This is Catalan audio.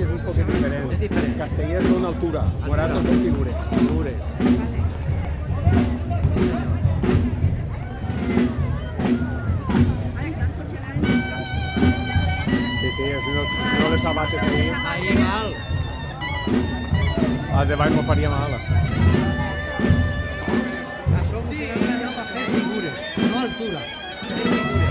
és un poc diferent. És diferent. Castellers són altura, Morato són figures. Figures. Sí, si no les sabates aquí, Ahí mal. el de baix m'ho faria mal. Això sí, per fer figures, no altura. Fer figures.